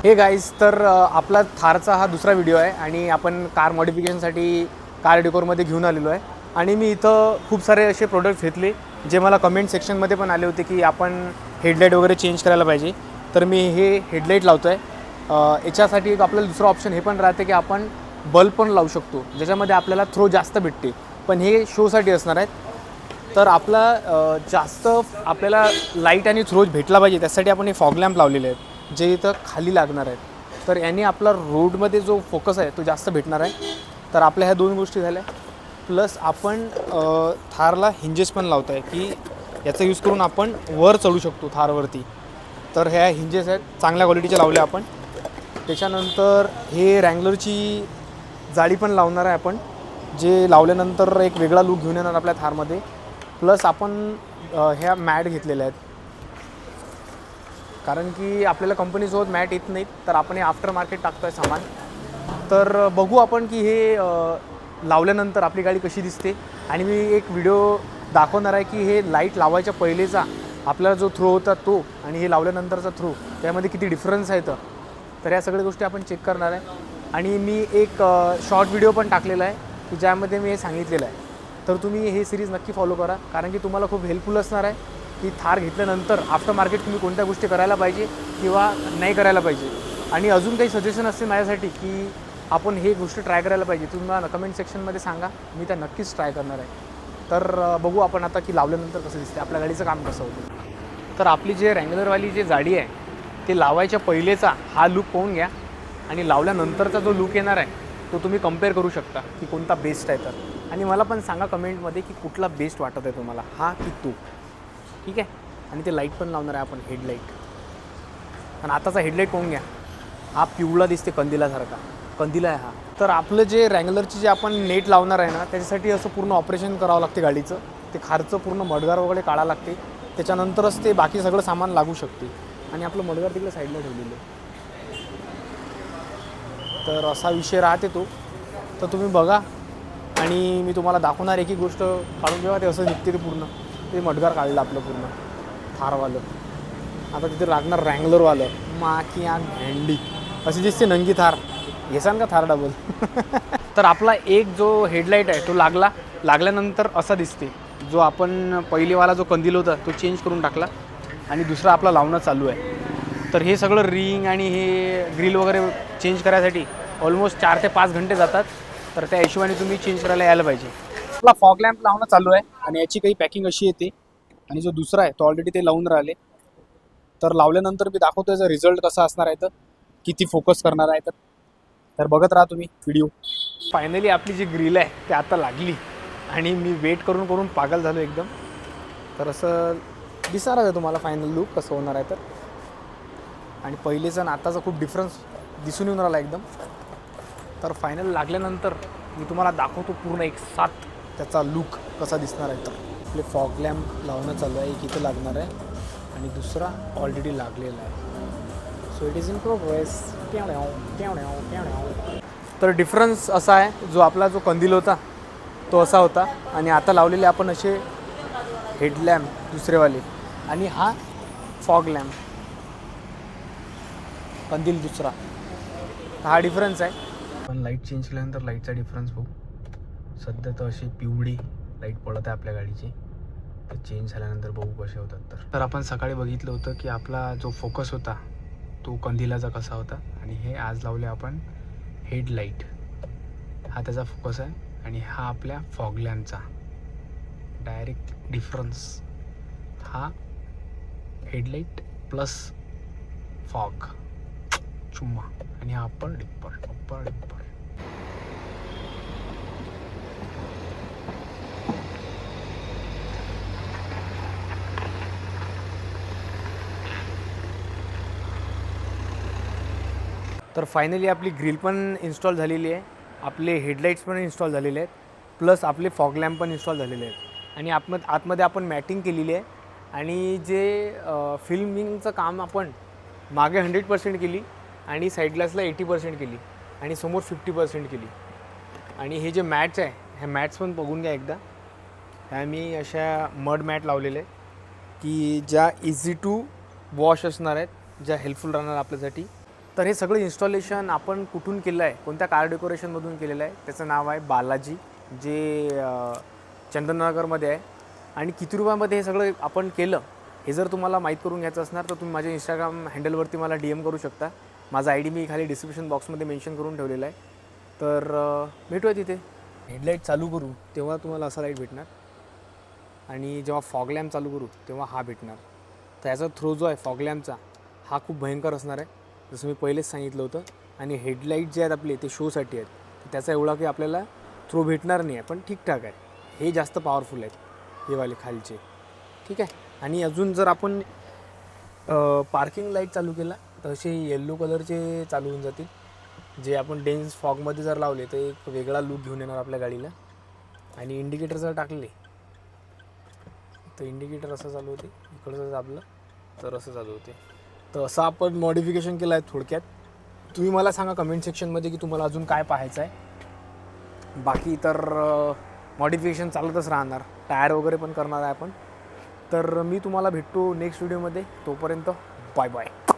हे गाईज, तर आपला थारचा हा दुसरा व्हिडिओ आहे आणि आपण कार मॉडिफिकेशनसाठी कार डेकोरमध्ये घेऊन आलेलो आहे. आणि मी इथं खूप सारे असे प्रोडक्ट्स घेतले जे मला कमेंट सेक्शनमध्ये पण आले होते की आपण हेडलाईट वगैरे चेंज करायला पाहिजे. तर मी हे हेडलाईट लावतो आहे. याच्यासाठी एक आपल्याला दुसरं ऑप्शन हे पण राहते की आपण बल्ब पण लावू शकतो, ज्याच्यामध्ये आपल्याला थ्रो जास्त भेटते, पण हे शोसाठी असणार आहेत. तर आपला जास्त आपल्याला लाईट आणि थ्रो भेटला पाहिजे, त्यासाठी आपण हे फॉग लॅम्प लावलेले आहेत जे इथं खाली लागणार आहेत. तर याने आपला रोडमध्ये जो फोकस आहे तो जास्त भेटणार आहे. तर आपल्या ह्या दोन गोष्टी झाल्या. प्लस आपण थारला हिंजेस पण लावत आहे की याचा यूज करून आपण वर चढू शकतो थारवरती. तर ह्या हिंजेस आहेत, चांगल्या क्वालिटीचे लावले आपण. त्याच्यानंतर हे रँगलरची जाळी पण लावणार आहे आपण, जे लावल्यानंतर एक वेगळा लूक घेऊन येणार आपल्या थारमध्ये. प्लस आपण ह्या मॅट घेतलेल्या आहेत, कारण की आपल्याला कंपनीसोबत मॅट येत नाहीत, तर आपण हे आफ्टर मार्केट टाकतो आहे सामान. तर बघू आपण की हे लावल्यानंतर आपली गाडी कशी दिसते. आणि मी एक व्हिडिओ दाखवणार आहे की हे लाईट लावायच्या पहिलेचा आपल्याला जो थ्रो होता तो आणि हे लावल्यानंतरचा थ्रो, त्यामध्ये किती डिफरन्स आहे. तर या सगळ्या गोष्टी आपण चेक करणार आहे. आणि मी एक शॉर्ट व्हिडिओ पण टाकलेला आहे की ज्यामध्ये मी हे सांगितलेलं आहे. तर तुम्ही हे सिरीज नक्की फॉलो करा, कारण की तुम्हाला खूप हेल्पफुल असणार आहे की थार घेतल्यानंतर आफ्टर मार्केट तुम्ही कोणत्या गोष्टी करायला पाहिजे किंवा नाही करायला पाहिजे. आणि अजून काही सजेशन असतील माझ्यासाठी की आपण हे गोष्ट ट्राय करायला पाहिजे, तुम्ही मला कमेंट सेक्शनमध्ये सांगा, मी त्या नक्कीच ट्राय करणार आहे. तर बघू आपण आता की लावल्यानंतर कसं दिसते, आपल्या गाडीचं काम कसं होतं. तर आपली जे रँगलरवाली जी गाडी आहे ते लावायच्या पहिलेचा हा लूक पाहून घ्या, आणि लावल्यानंतरचा जो लूक येणार आहे तो तुम्ही कंपेअर करू शकता की कोणता बेस्ट आहे. तर आणि मला पण सांगा कमेंटमध्ये की कुठला बेस्ट वाटत आहे तुम्हाला, हा की तो. ठीक आहे. आणि ते लाईट पण लावणार आहे आपण, हेडलाईट. आणि आताचा हेडलाईट पाहून घ्या, हा पिवळा दिसते कंदिलासारखा, कंदिला आहे हा. तर आपलं जे रँगलरची जे आपण नेट लावणार आहे ना, त्याच्यासाठी असं पूर्ण ऑपरेशन करावं लागते गाडीचं. ते खारचं पूर्ण मडगार वगैरे काढावं लागते, त्याच्यानंतरच ते बाकी सगळं सामान लागू शकते. आणि आपलं मडगार तिकडे साईडला ठेवलेलं आहे. तर असा विषय राहते तो. तर तुम्ही बघा आणि मी तुम्हाला दाखवणार एक गोष्ट काढून जेव्हा ते असं निघते ते पूर्ण, ते मडगार काढलं आपलं पूर्ण थारवालं. आता तिथे लागणार रँगलरवालं, माकी आग भेंडी अशी दिसते नंगी थार. घेसान का थार डबल. तर आपला एक जो हेडलाईट आहे तो लागल्यानंतर असा दिसते. जो आपण पहिलेवाला जो कंदील होता तो चेंज करून टाकला आणि दुसरा आपला लावणं चालू आहे. तर हे सगळं रिंग आणि हे ग्रिल वगैरे चेंज करायसाठी ऑलमोस्ट 4 ते 5 घंटे जातात. तर त्या हिशोबाने तुम्ही चेंज करायला यायला पाहिजे. आपला फॉग लॅम्प लावणं चालू आहे आणि याची काही पॅकिंग अशी येते. आणि जो दुसरा आहे तो ऑलरेडी ते लावून राहिले. तर लावल्यानंतर मी दाखवतो याचा रिझल्ट कसा असणार आहे, तर किती फोकस करणार आहे. तर बघत राहा तुम्ही व्हिडिओ. फायनली आपली जी ग्रिल आहे ती आता लागली आणि मी वेट करून करून पागल झालो एकदम. तर असं दिसणार आहे तुम्हाला फायनल लूक कसं होणार आहे. तर आणि पहिलेचा आणि आताचा खूप डिफरन्स दिसून येऊन राहिला एकदम. तर फायनल लागल्यानंतर मी तुम्हाला दाखवतो पूर्ण एक साथ त्याचा लूक कसा दिसणार आहे. तर आपले फॉग लॅम्प लावणं चालू आहे, एक इथं लागणार आहे आणि दुसरा ऑलरेडी लागलेला आहे. So it is in progress. तर डिफरन्स असा आहे, जो आपला जो कंदील होता तो असा होता आणि आता लावलेले आपण असे हेडलॅम्प दुसरेवाले, आणि हा फॉग लॅम्प कंदील दुसरा. हा डिफरन्स आहे. पण लाईट चेंज केल्यानंतर लाईटचा डिफरन्स बघू. सध्या तर अशी पिवळी लाईट पडत आहे आपल्या गाडीची. तर चेंज झाल्यानंतर बघू कसे होतात. तर आपण सकाळी बघितलं होतं की आपला जो फोकस होता तो कंदिलाचा कसा होता, आणि हे आज लावले आपण हेडलाईट. हा त्याचा फोकस आहे आणि हा आपल्या फॉग लॅम्पचा. डायरेक्ट डिफरन्स हा हेडलाईट प्लस फॉग चुम्मा, आणि हा अप्पर डिप्पर. तर फायनली आपली ग्रिल पण इन्स्टॉल झालेली आहे, आपले हेडलाईट्स पण इन्स्टॉल झालेले आहेत, प्लस आपले फॉग लॅम्प पण इन्स्टॉल झालेले आहेत. आणि आतमध्ये आपण मॅटिंग केलेली आहे. आणि जे फिल्मिंगचं काम आपण मागे 100% केली आणि साईड ग्लासला 80% केली आणि समोर 50% केली. आणि हे जे मॅट्स आहे, ह्या मॅट्स पण बघून घ्या एकदा. ह्या मी अशा मड मॅट लावलेल्या आहेत की ज्या इझी टू वॉश असणार आहेत, ज्या हेल्पफुल राहणार आपल्यासाठी. तर हे सगळं इन्स्टॉलेशन आपण कुठून केलं आहे, कोणत्या कार डेकोरेशनमधून केलेलं आहे, त्याचं नाव आहे बालाजी, जे चंदननगरमध्ये आहे. आणि किती रुपयामध्ये हे सगळं आपण केलं हे जर तुम्हाला माहीत करून घ्यायचं असणार तर तुम्ही माझ्या इंस्टाग्राम हँडलवरती मला DM करू शकता. माझा ID मी खाली डिस्क्रिप्शन बॉक्समध्ये मेन्शन करून ठेवलेला आहे. तर भेटूया तिथे. हेडलाईट चालू करू तेव्हा तुम्हाला असा लाईट भेटणार, आणि जेव्हा फॉग लॅम्प चालू करू तेव्हा हा भेटणार. तर याचा थ्रो जो आहे फॉग लॅम्पचा हा खूप भयंकर असणार आहे, जसं मी पहिलेच सांगितलं होतं. आणि हेडलाईट जे आहेत आपले ते शोसाठी आहेत, तर त्याचा एवढा की आपल्याला थ्रो भेटणार नाही आहे, पण ठीकठाक आहे. हे जास्त पॉवरफुल आहेत हे वाले खालचे, ठीक आहे. आणि अजून जर आपण पार्किंग लाईट चालू केला तर असे येल्लो कलरचे चालू होऊन जातील, जे आपण डेन्स फॉगमध्ये जर लावले तर एक वेगळा लुक घेऊन येणार आपल्या गाडीला. आणि इंडिकेटर जर टाकले तर इंडिकेटर असं चालू होते, इकडं जर दाबलं तर असं चालू होते. तर असं आपण मॉडिफिकेशन केलं आहे थोडक्यात. तुम्ही मला सांगा कमेंट सेक्शनमध्ये की तुम्हाला अजून काय पाहायचं आहे. बाकी तर मॉडिफिकेशन चालतच राहणार, टायर वगैरे पण करणार आहे आपण. तर मी तुम्हाला भेटतो नेक्स्ट व्हिडिओमध्ये. तोपर्यंत बाय बाय.